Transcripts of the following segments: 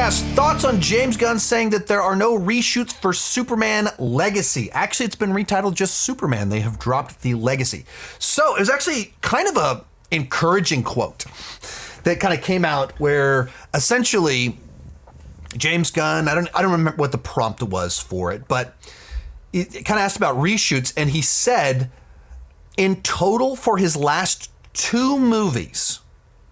Yes, thoughts on James Gunn saying that there are no reshoots for Superman Legacy. Actually, it's been retitled just Superman. They have dropped the Legacy. So it was actually kind of a encouraging quote that kind of came out where essentially James Gunn, I don't remember what the prompt was for it, but it kind of asked about reshoots, and he said in total for his last two movies,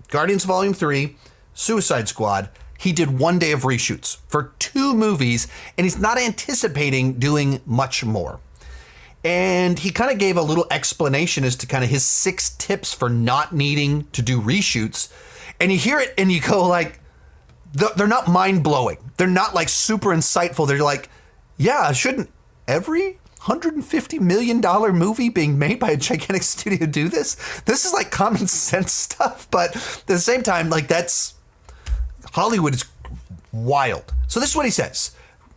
Guardians Volume 3, Suicide Squad, he did 1 day of reshoots for two movies, and he's not anticipating doing much more. And he kind of gave a little explanation as to kind of his 6 tips for not needing to do reshoots. And you hear it and you go like, they're not mind-blowing. They're not like super insightful. They're like, yeah, shouldn't every $150 million movie being made by a gigantic studio do this? This is like common sense stuff, but at the same time, like that's, Hollywood is wild. So this is what he says.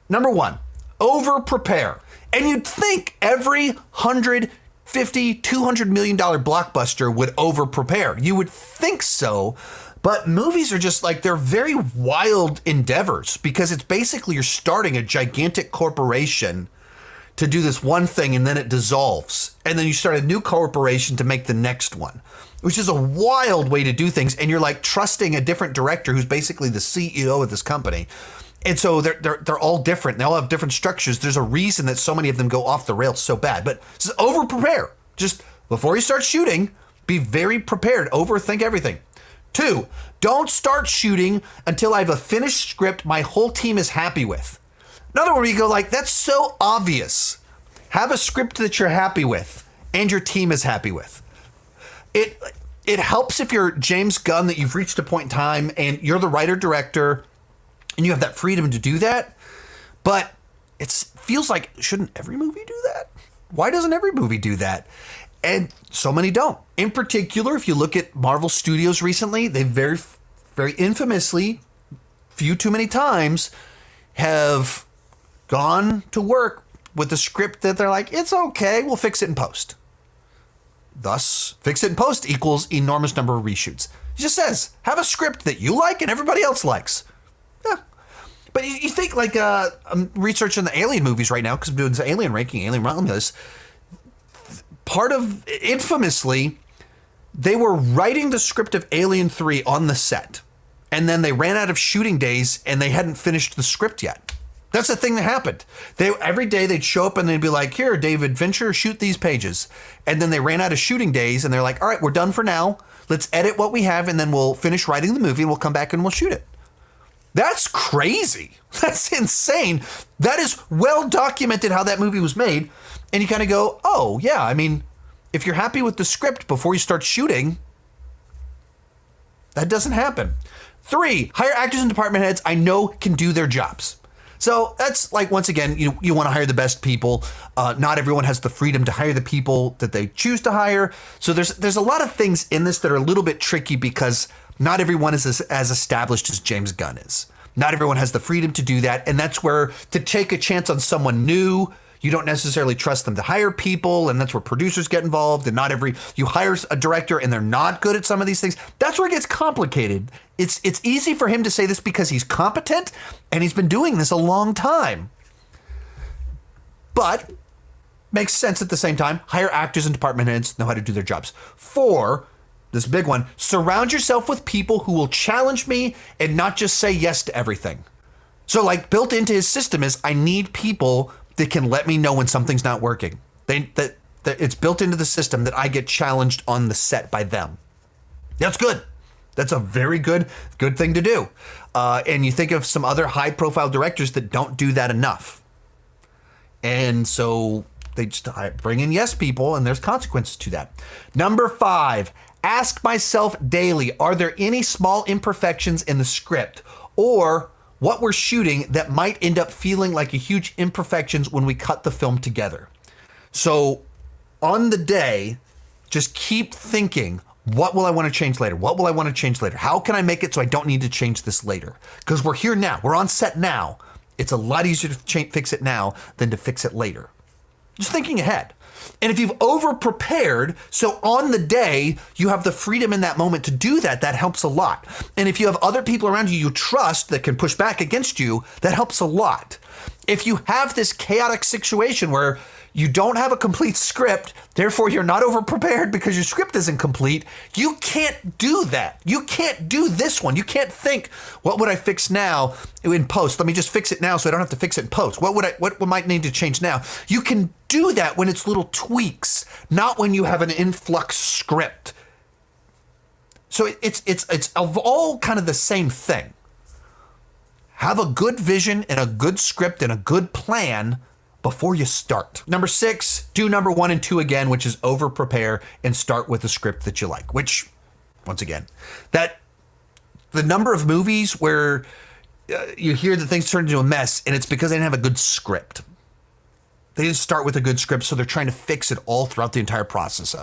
Number 1, over-prepare. And you'd think every $150, $200 million blockbuster would over-prepare. You would think so, but movies are just like, they're very wild endeavors because it's basically you're starting a gigantic corporation to do this one thing and then it dissolves. And then you start a new corporation to make the next one, which is a wild way to do things. And you're like trusting a different director who's basically the CEO of this company. And so they're all different. They all have different structures. There's a reason that so many of them go off the rails so bad. But just over prepare. Just before you start shooting, be very prepared. Overthink everything. 2, don't start shooting until I have a finished script my whole team is happy with. Another one where you go like, that's so obvious. Have a script that you're happy with and your team is happy with. It helps if you're James Gunn that you've reached a point in time and you're the writer-director and you have that freedom to do that. But it feels like, shouldn't every movie do that? Why doesn't every movie do that? And so many don't. In particular, if you look at Marvel Studios recently, they very, very infamously, few too many times, have gone to work with a script that they're like, it's okay, we'll fix it in post. Thus, fix it in post equals enormous number of reshoots. It just says, have a script that you like and everybody else likes. Yeah. But you think like, I'm researching the Alien movies right now because I'm doing this Alien ranking, Alien Romulus. Part of, infamously, they were writing the script of Alien 3 on the set. And then they ran out of shooting days and they hadn't finished the script yet. That's the thing that happened. Every day they'd show up and they'd be like, here, David Fincher, shoot these pages. And then they ran out of shooting days and they're like, all right, we're done for now. Let's edit what we have and then we'll finish writing the movie and we'll come back and we'll shoot it. That's crazy. That's insane. That is well documented how that movie was made. And you kind of go, oh, yeah, I mean, if you're happy with the script before you start shooting, that doesn't happen. 3, hire actors and department heads I know can do their jobs. So that's like, once again, you want to hire the best people. Not everyone has the freedom to hire the people that they choose to hire. So there's a lot of things in this that are a little bit tricky because not everyone is as established as James Gunn is. Not everyone has the freedom to do that. And that's where to take a chance on someone new, you don't necessarily trust them to hire people, and that's where producers get involved, and you hire a director and they're not good at some of these things. That's where it gets complicated. It's easy for him to say this because he's competent and he's been doing this a long time. But makes sense at the same time. Hire actors and department heads, know how to do their jobs. 4, this big one, surround yourself with people who will challenge me and not just say yes to everything. So like built into his system is I need people that can let me know when something's not working. That it's built into the system that I get challenged on the set by them. That's good. That's a very good thing to do. And you think of some other high profile directors that don't do that enough. And so they just bring in yes people and there's consequences to that. Number 5, ask myself daily, are there any small imperfections in the script or what we're shooting that might end up feeling like a huge imperfections when we cut the film together? So on the day, just keep thinking, what will I want to change later? What will I want to change later? How can I make it so I don't need to change this later? Because we're here now. We're on set now. It's a lot easier to fix it now than to fix it later. Just thinking ahead. And if you've over-prepared, so on the day, you have the freedom in that moment to do that, that helps a lot. And if you have other people around you you trust that can push back against you, that helps a lot. If you have this chaotic situation where you don't have a complete script, therefore you're not over-prepared because your script isn't complete, you can't do that. You can't do this one. You can't think, what would I fix now in post? Let me just fix it now so I don't have to fix it in post. What might need to change now? You can do that when it's little tweaks, not when you have an influx script. So it's of all kind of the same thing. Have a good vision and a good script and a good plan before you start. Number 6, do number 1 and 2 again, which is over prepare and start with a script that you like, which once again, that the number of movies where you hear that things turn into a mess and it's because they didn't have a good script. They didn't start with a good script, so they're trying to fix it all throughout the entire process.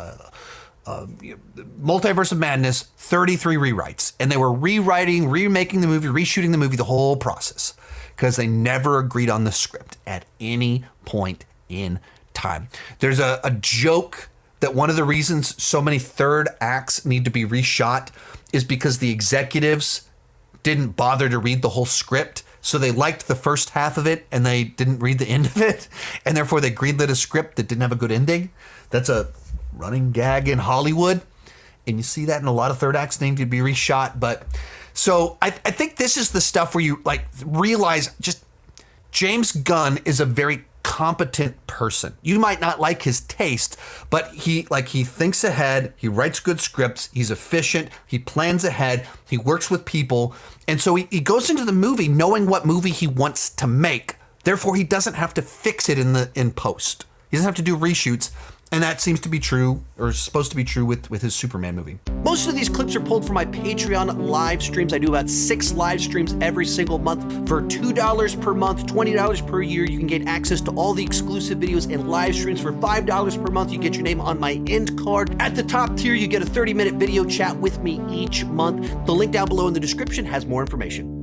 Multiverse of Madness, 33 rewrites, and they were rewriting, remaking the movie, reshooting the movie, the whole process, because they never agreed on the script at any point in time. There's a joke that one of the reasons so many third acts need to be reshot is because the executives didn't bother to read the whole script. So they liked the first half of it and they didn't read the end of it. And therefore they greenlit a script that didn't have a good ending. That's a running gag in Hollywood. And you see that in a lot of third acts need to be reshot. But so I think this is the stuff where you like realize just James Gunn is a very competent person. You might not like his taste, but he thinks ahead, he writes good scripts, he's efficient, he plans ahead, he works with people. And so he goes into the movie knowing what movie he wants to make. Therefore, he doesn't have to fix it in post. He doesn't have to do reshoots. And that seems to be true, or supposed to be true with his Superman movie. Most of these clips are pulled from my Patreon live streams. I do about 6 live streams every single month. For $2 per month, $20 per year, you can get access to all the exclusive videos and live streams. For $5 per month, you get your name on my end card. At the top tier, you get a 30-minute video chat with me each month. The link down below in the description has more information.